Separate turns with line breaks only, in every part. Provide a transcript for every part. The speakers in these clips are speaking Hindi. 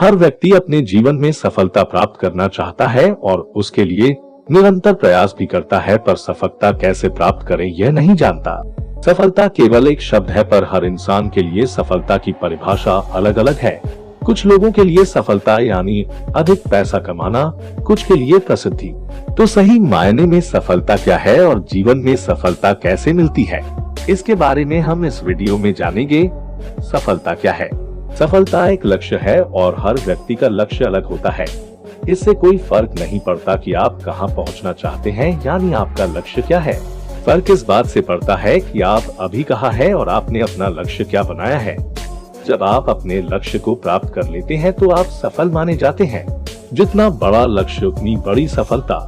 हर व्यक्ति अपने जीवन में सफलता प्राप्त करना चाहता है और उसके लिए निरंतर प्रयास भी करता है, पर सफलता कैसे प्राप्त करें यह नहीं जानता। सफलता केवल एक शब्द है, पर हर इंसान के लिए सफलता की परिभाषा अलग अलग है। कुछ लोगों के लिए सफलता यानी अधिक पैसा कमाना, कुछ के लिए प्रसिद्धि। तो सही मायने में सफलता क्या है और जीवन में सफलता कैसे मिलती है, इसके बारे में हम इस वीडियो में जानेंगे। सफलता क्या है? सफलता एक लक्ष्य है और हर व्यक्ति का लक्ष्य अलग होता है। इससे कोई फर्क नहीं पड़ता कि आप कहां पहुंचना चाहते हैं, यानी आपका लक्ष्य क्या है। फर्क इस बात से पड़ता है कि आप अभी कहां हैं और आपने अपना लक्ष्य क्या बनाया है। जब आप अपने लक्ष्य को प्राप्त कर लेते हैं तो आप सफल माने जाते हैं। जितना बड़ा लक्ष्य उतनी बड़ी सफलता।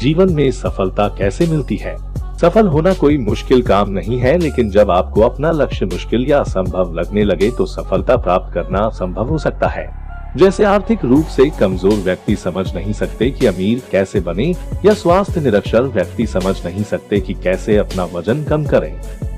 जीवन में सफलता कैसे मिलती है? सफल होना कोई मुश्किल काम नहीं है, लेकिन जब आपको अपना लक्ष्य मुश्किल या असंभव लगने लगे तो सफलता प्राप्त करना संभव हो सकता है। जैसे आर्थिक रूप से कमजोर व्यक्ति समझ नहीं सकते कि अमीर कैसे बने, या स्वास्थ्य निरक्षर व्यक्ति समझ नहीं सकते कि कैसे अपना वजन कम करें।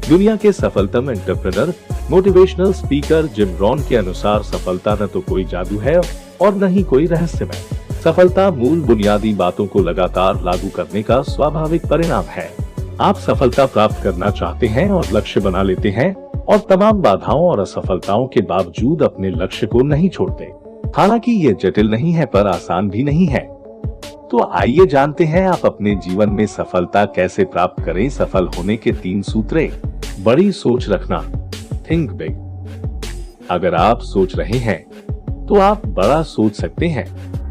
दुनिया के सफलतम entrepreneur, motivational speaker Jim Rohn के अनुसार सफलता न तो कोई जादू है और न ही कोई रहस्यमय। सफलता मूल बुनियादी बातों को लगातार लागू करने का स्वाभाविक परिणाम है। आप सफलता प्राप्त करना चाहते हैं और लक्ष्य बना लेते हैं, और तमाम बाधाओं और असफलताओं के बावजूद अपने लक्ष्य को नहीं छोड़ते। हालांकि ये जटिल नहीं है, पर आसान भी नहीं है। तो आइए जानते हैं आप अपने जीवन में सफलता कैसे प्राप्त करें। सफल होने के 3 सूत्र। बड़ी सोच रखना, थिंक बिग। अगर आप सोच रहे हैं तो आप बड़ा सोच सकते हैं।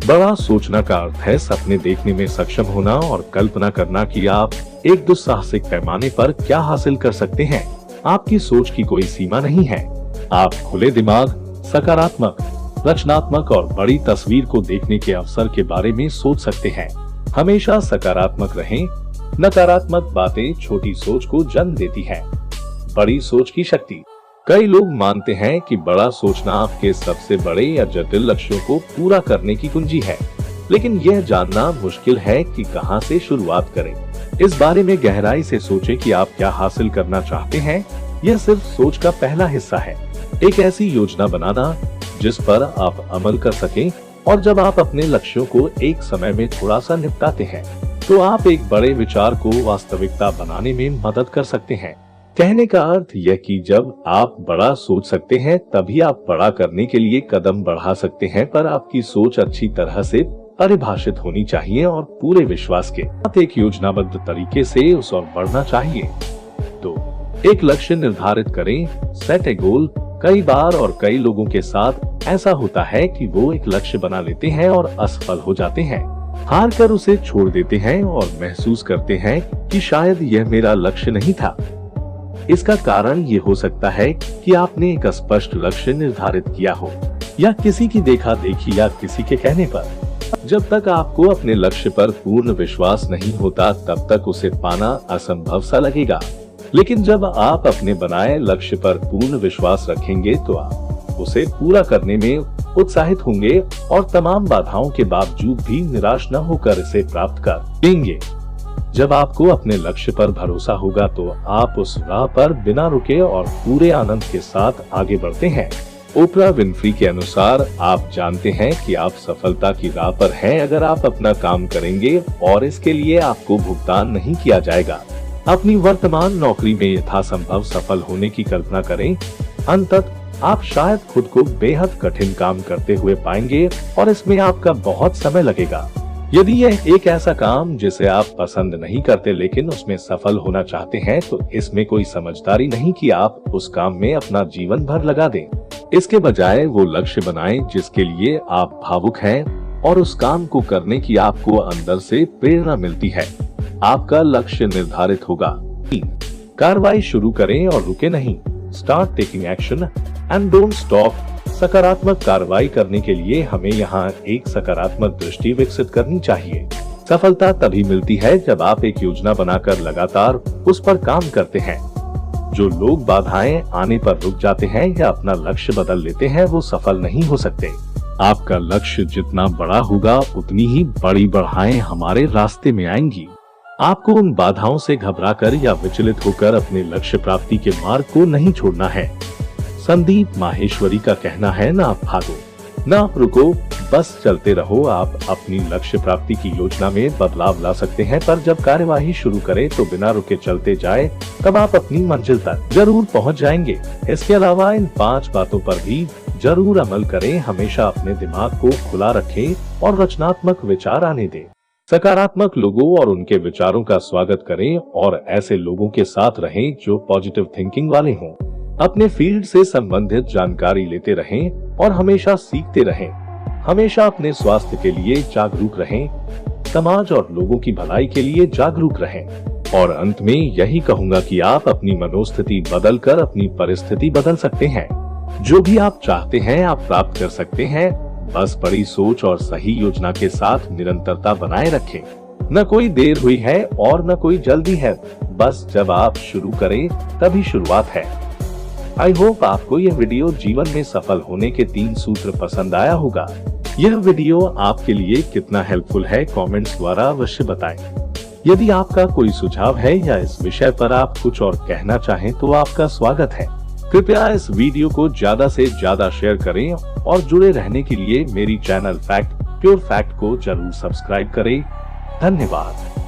बड़ा सोचना का अर्थ है सपने देखने में सक्षम होना और कल्पना करना कि आप एक दुस्साहसिक पैमाने पर क्या हासिल कर सकते हैं। आपकी सोच की कोई सीमा नहीं है। आप खुले दिमाग, सकारात्मक, रचनात्मक और बड़ी तस्वीर को देखने के अवसर के बारे में सोच सकते हैं। हमेशा सकारात्मक रहें। नकारात्मक बातें छोटी सोच को जन्म देती हैं। बड़ी सोच की शक्ति। कई लोग मानते हैं कि बड़ा सोचना आपके सबसे बड़े या जटिल लक्ष्यों को पूरा करने की कुंजी है, लेकिन यह जानना मुश्किल है कि कहां से शुरुआत करें। इस बारे में गहराई से सोचें कि आप क्या हासिल करना चाहते हैं। यह सिर्फ सोच का पहला हिस्सा है। एक ऐसी योजना बनाना जिस पर आप अमल कर सकें, और जब आप अपने लक्ष्यों को एक समय में थोड़ा सा निपटाते हैं तो आप एक बड़े विचार को वास्तविकता बनाने में मदद कर सकते हैं। कहने का अर्थ यह कि जब आप बड़ा सोच सकते हैं तभी आप बड़ा करने के लिए कदम बढ़ा सकते हैं, पर आपकी सोच अच्छी तरह से परिभाषित होनी चाहिए और पूरे विश्वास के साथ एक योजनाबद्ध तरीके से उस ओर बढ़ना चाहिए। तो एक लक्ष्य निर्धारित करें, सेट ए गोल। कई बार और कई लोगों के साथ ऐसा होता है कि वो एक लक्ष्य बना लेते हैं और असफल हो जाते हैं, हार कर उसे छोड़ देते हैं और महसूस करते हैं कि शायद यह मेरा लक्ष्य नहीं था। इसका कारण ये हो सकता है कि आपने एक स्पष्ट लक्ष्य निर्धारित किया हो, या किसी की देखा देखी या किसी के कहने पर। जब तक आपको अपने लक्ष्य पर पूर्ण विश्वास नहीं होता तब तक उसे पाना असंभव सा लगेगा, लेकिन जब आप अपने बनाए लक्ष्य पर पूर्ण विश्वास रखेंगे तो आप उसे पूरा करने में उत्साहित होंगे और तमाम बाधाओं के बावजूद भी निराश न होकर इसे प्राप्त कर देंगे। जब आपको अपने लक्ष्य पर भरोसा होगा तो आप उस राह पर बिना रुके और पूरे आनंद के साथ आगे बढ़ते हैं। ओपरा विनफ्री के अनुसार आप जानते हैं कि आप सफलता की राह पर हैं अगर आप अपना काम करेंगे और इसके लिए आपको भुगतान नहीं किया जाएगा। अपनी वर्तमान नौकरी में यथासंभव सफल होने की कल्पना करें। अंततः आप शायद खुद को बेहद कठिन काम करते हुए पाएंगे और इसमें आपका बहुत समय लगेगा। यदि यह एक ऐसा काम जिसे आप पसंद नहीं करते लेकिन उसमें सफल होना चाहते हैं तो इसमें कोई समझदारी नहीं कि आप उस काम में अपना जीवन भर लगा दें। इसके बजाय वो लक्ष्य बनाएं जिसके लिए आप भावुक हैं और उस काम को करने की आपको अंदर से प्रेरणा मिलती है। आपका लक्ष्य निर्धारित होगा। कार्रवाई शुरू करें और रुके नहीं। Start taking action and don't stop. सकारात्मक कार्रवाई करने के लिए हमें यहाँ एक सकारात्मक दृष्टि विकसित करनी चाहिए। सफलता तभी मिलती है जब आप एक योजना बनाकर लगातार उस पर काम करते हैं। जो लोग बाधाएं आने पर रुक जाते हैं या अपना लक्ष्य बदल लेते हैं वो सफल नहीं हो सकते। आपका लक्ष्य जितना बड़ा होगा उतनी ही बड़ी बाधाएं हमारे रास्ते में आएंगी। आपको उन बाधाओं से घबराकर या विचलित होकर अपने लक्ष्य प्राप्ति के मार्ग को नहीं छोड़ना है। संदीप माहेश्वरी का कहना है, ना आप भागो, ना आप रुको, बस चलते रहो। आप अपनी लक्ष्य प्राप्ति की योजना में बदलाव ला सकते हैं, पर जब कार्यवाही शुरू करें तो बिना रुके चलते जाएं, तब आप अपनी मंजिल तक जरूर पहुंच जाएंगे। इसके अलावा इन 5 बातों पर भी जरूर अमल करें। हमेशा अपने दिमाग को खुला रखें और रचनात्मक विचार आने दें। सकारात्मक लोगों और उनके विचारों का स्वागत करें और ऐसे लोगों के साथ रहें जो पॉजिटिव थिंकिंग वाले हों। अपने फील्ड से संबंधित जानकारी लेते रहें और हमेशा सीखते रहें। हमेशा अपने स्वास्थ्य के लिए जागरूक रहें, समाज और लोगों की भलाई के लिए जागरूक रहें। और अंत में यही कहूंगा कि आप अपनी मनोस्थिति बदलकर अपनी परिस्थिति बदल सकते हैं। जो भी आप चाहते हैं आप प्राप्त कर सकते हैं। बस बड़ी सोच और सही योजना के साथ निरंतरता बनाए रखें। न कोई देर हुई है और न कोई जल्दी है, बस जब आप शुरू करें तभी शुरुआत है। आई होप आपको यह वीडियो जीवन में सफल होने के 3 सूत्र पसंद आया होगा। यह वीडियो आपके लिए कितना हेल्पफुल है कमेंट्स द्वारा अवश्य बताएं। यदि आपका कोई सुझाव है या इस विषय पर आप कुछ और कहना चाहें तो आपका स्वागत है। कृपया इस वीडियो को ज्यादा से ज्यादा शेयर करें और जुड़े रहने के लिए मेरी चैनल फैक्ट प्योर फैक्ट को जरूर सब्सक्राइब करें। धन्यवाद।